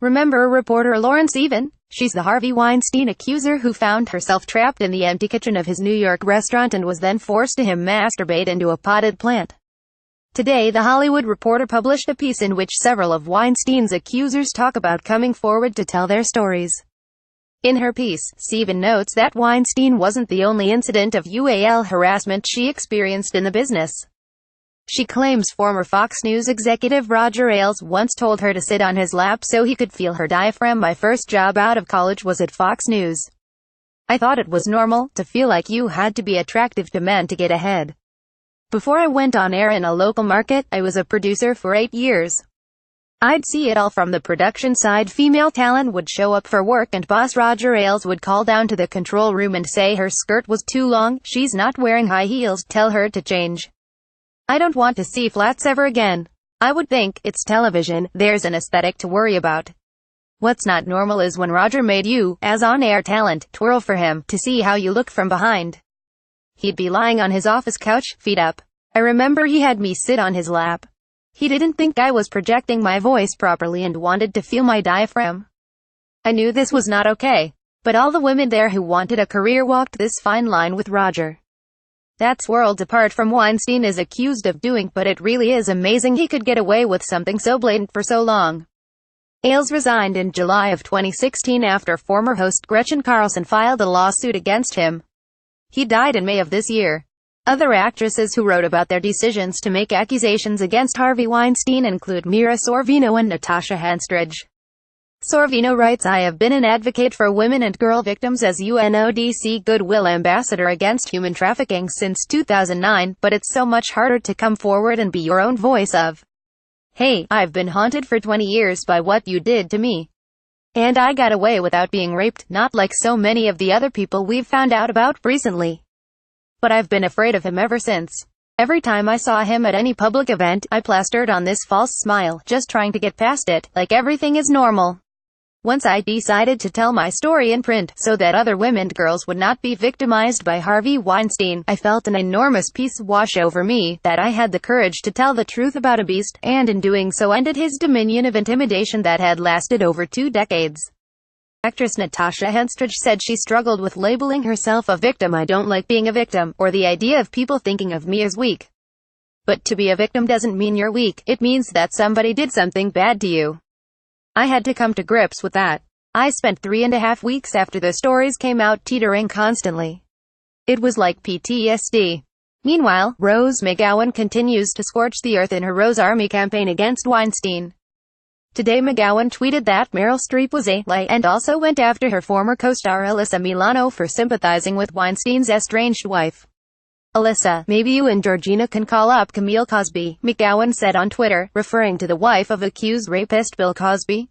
Remember reporter Lauren Sivan? She's the Harvey Weinstein accuser who found herself trapped in the empty kitchen of his New York restaurant and was then forced to masturbate into a potted plant. Today, The Hollywood Reporter published a piece in which several of Weinstein's accusers talk about coming forward to tell their stories. In her piece, Sivan notes that Weinstein wasn't the only incident of UAL harassment she experienced in the business. She claims former Fox News executive Roger Ailes once told her to sit on his lap so he could feel her diaphragm. My first job out of college was at Fox News. I thought it was normal to feel like you had to be attractive to men to get ahead. Before I went on air in a local market, I was a producer for 8 years. I'd see it all from the production side. Female talent would show up for work and boss Roger Ailes would call down to the control room and say her skirt was too long, she's not wearing high heels, tell her to change. I don't want to see flats ever again. I would think, it's television, there's an aesthetic to worry about. What's not normal is when Roger made you, as on-air talent, twirl for him, to see how you look from behind. He'd be lying on his office couch, feet up. I remember he had me sit on his lap. He didn't think I was projecting my voice properly and wanted to feel my diaphragm. I knew this was not okay. But all the women there who wanted a career walked this fine line with Roger. That's worlds apart from Weinstein is accused of doing, but it really is amazing he could get away with something so blatant for so long. Ailes resigned in July of 2016 after former host Gretchen Carlson filed a lawsuit against him. He died in May of this year. Other actresses who wrote about their decisions to make accusations against Harvey Weinstein include Mira Sorvino and Natasha Henstridge. Sorvino writes, I have been an advocate for women and girl victims as UNODC Goodwill Ambassador against human trafficking since 2009, but it's so much harder to come forward and be your own voice of, hey, I've been haunted for 20 years by what you did to me. And I got away without being raped, not like so many of the other people we've found out about recently. But I've been afraid of him ever since. Every time I saw him at any public event, I plastered on this false smile, just trying to get past it, like everything is normal. Once I decided to tell my story in print, so that other women and girls would not be victimized by Harvey Weinstein, I felt an enormous peace wash over me, that I had the courage to tell the truth about a beast, and in doing so ended his dominion of intimidation that had lasted over 2 decades. Actress Natasha Henstridge said she struggled with labeling herself a victim. I don't like being a victim, or the idea of people thinking of me as weak. But to be a victim doesn't mean you're weak, it means that somebody did something bad to you. I had to come to grips with that. I spent 3.5 weeks after the stories came out teetering constantly. It was like PTSD. Meanwhile, Rose McGowan continues to scorch the earth in her Rose Army campaign against Weinstein. Today McGowan tweeted that Meryl Streep was a lie and also went after her former co-star Alyssa Milano for sympathizing with Weinstein's estranged wife. Alyssa, maybe you and Georgina can call up Camille Cosby, McGowan said on Twitter, referring to the wife of accused rapist Bill Cosby.